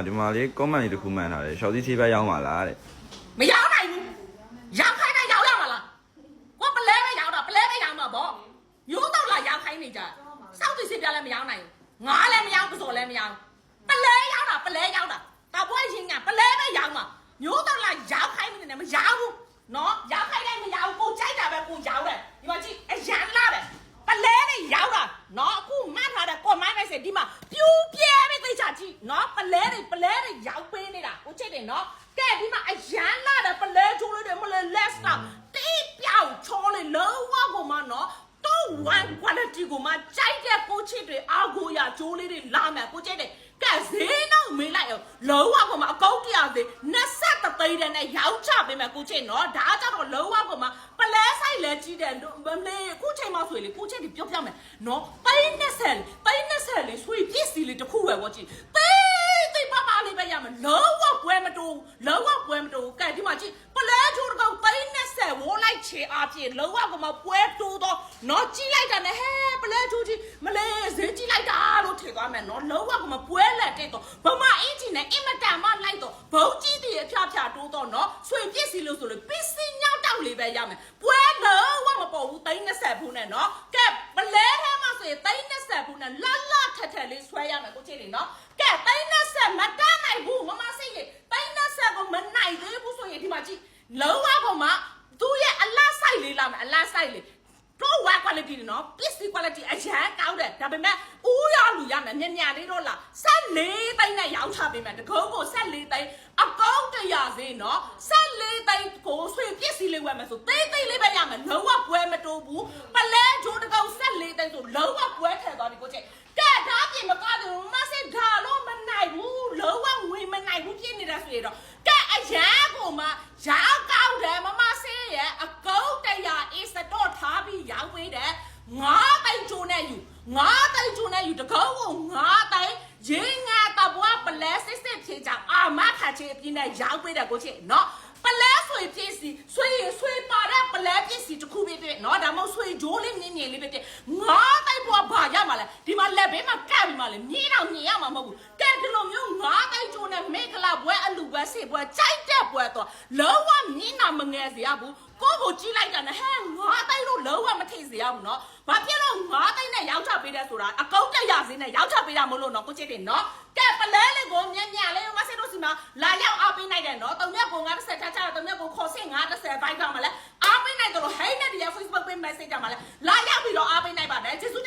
ဒီမှာလေး comment လေးတစ်ခုမှန်ထားတယ်ရှော်သီးသေးပဲရောက်မှာလားတဲ့မရောက်နိုင်ဘူးရောက်ခိုင်းတဲ့ရောက်ရမှာလားကိုပလဲပဲရောက်တော့ပလဲပဲရောက်မှာပေါ့မျိုးတော့လာရောက်ခိုင်းနေကြစောက်သီးစစ်ပြလည်းမရောက်နိုင်ဘူးငါလည်းမရောက်ပစော်လည်းမရောက်ပလဲရောက်တာပလဲရောက်တာတပွဲချင်းကပလဲပဲရောက်မှာမျိုးတော့လာရောက်ခိုင်းနေတယ်မရောက်ဘူးနော်ရောက်ခိုင်းတယ်မရောက်ကိုကြိုက်တာပဲကိုရောက်တယ်ဒီမှာကြည့်အရန်လာတယ်ပလဲနဲ့ရောက်တာနော်အခုမှတ်ထားတဲ့ကွန်မိုင်းပဲစေဒီမှာပြူပြဲပြီးသိချကြည့်နော်ပလဲတွေရောက်ပေးနေတာကိုချစ်တယ်နော်ကဲဒီမှာအရန်လာတယ်ပလဲချိုးလို့တယ်မလဲလက်စတာတိပြောင်ချောလေလုံးဝကိုမနော်တော့ one quality ကိုမှကြိုက်တဲ့ကိုချစ်တွေအာကိုရချိုးလေးတွေလာမယ်ကိုချစ်တယ်ကဲဈေးတော့မေးလိုက်အောင်လုံးဝကိုမှအကောက်တရားသေး23သိန်းတဲ့နဲ့ရောက်ချပေးမယ်ကိုချစ်နော်ဒါကြတော့လုံးဝကိုမှပလဲဆိုင်လဲကြီးတယ်မလေးခုချိန်မှဆိုလေကိုချစ်တွေပြောပြမယ်နော်30လေးဆွေပြစ်စီလေးတစ်ခုပဲပေါ့ကြည့်တိတ်ပါလေးပဲရမယ်လုံးဝပွဲမတူကဲဒီမှာကြည့်ပလဲချိုးတော့30ဝိုးလိုက်ချေအားဖြင့်လုံးဝကိုမှပွဲတူတော့နော်ကြီးလိုက်တာနဲ့ဟဲပလဲချိုးကြီးမလေးဈေးကြီးလိုက်တာလို့ထင်သွားမယ်နော်လုံးဝကိုမှပွဲလက်တဲ့တော့ဗမာအင်ဂျင်နဲ့အင်မတန်မှလိုက်တော့ဘုံကြီးတည်းအဖျားတိုးတော့နော်ဆွေပြစ်စီလို့ဆိုလို့ပစ္စည်းညောက်တောက်လေးပဲရမယ်ပွဲလုံးဝမပေါ်ဘူး30ဘူးနဲ့နော်ကဲပလဲထဲမှာဆိုရင်30ဘူးနဲ့လှထက်လေးဆွဲရမယ်ကိုချစ်လေနော်ကဲ30မတတ်နိုင်ဘူးမမစိတ်လေ30ကိုမနိုင်သေးဘူးဆိုရင်ဒီမှာကြည့်လုံးဝကိုမှသူ့ရဲ့အလားဆိုင်လေးလာမယ်အလားဆိုင်လေးတော့ဝါ quality နော်ပစ္စည်း quality အရန်ကောင်းတယ်ဒါပေမဲ့ဦးရလူရမယ်ညလေးတော့လား14သိန်းနဲ့ရောက်ချပေးမယ်တကုန်းကို14သိန်းအကောင့်တရားစေးနော်14သိန်းကိုဆွေပစ္စည်းလေးဝယ်မယ်ဆိုသိန်းလေးပဲရမယ်လုံးဝပွဲမတိုးဘူးပလဲချိုးတကုန်း14သိန်းဆိုလုံးဝပွဲထဲသွားပြီကိုချစ်ကဲဒါပြင်မကားတယ်မစစ်ဓာလို့မနိုင်ဘူးလုံးဝငွေမနိုင်ဘူးပြင်းနေတာဆိုရတော့ကဲအရန်ကိုမှရောက်ကောင်းတယ်မမဆေးရဲ့အကုန်းတရားအစ်စတော့ထားပြီးရောက်ပေးတယ်9သိန်းချိုးနဲ့ယူ9သိန်းချိုးနဲ့ယူတကုန်းကို9သိန်းရင်းငါတဘွားပလဲစစ်ဖြေချောင်းအာမခါချေအပြင်းနဲ့ရောက်ပေးတယ်ကိုချစ်နော်ပလဲဆွေပြည့်စီဆွေပါတဲ့ပလဲပြည့်စီတစ်ခုပြည့်နော်ဒါမှမဟုတ်ဆွေဂျိုးလေးမြင်းလေးပြည့်9သိန်းဘွားဘာရမှာလဲဒီမှာလက်ဘေးမှာကပ်ပြီးမှလဲမြင်းတော့မြင်ရမှာမဟုတ်ဘူးကဲဒီလိုမျိုး9သိန်းချိုးနဲ့မေကလာဘွဲအလူဘဲစေဘွဲကြိုက်တဲ့ဘွဲတော့လုံးဝမြင်းနာမငယ်စေရဘူးကိုကြီးလိုက်တာနဲ့ဟဲ9သိန်းလို့လုံးဝမထိစေရဘူးနော်ဘာဖြစ်လို့9သိန်းနဲ့ရောက်ချပေးတဲ့ဆိုတာအကောင့်တက်ရစင်းနဲ့ရောက်ချပေးတာမလို့နော်ကိုချစ်တယ်နော်ကဲပလဲလေးကိုညံ့လေးမဆက်လို့စီမှာလာရောက်အားပေးနိုင်တယ်နော်တုံမြက်ကို90ချာတုံမြက်ကိုခေါ်စစ်90ဘိုက်တော့မလဲအားပေးနိုင်တယ်လို့ဟိတ်နဲ့ဒီ Facebook ပေး message ကြမှာလဲလာရောက်ပြီးတော့အားပေးနိုင်ပါတယ်ကျေးဇူး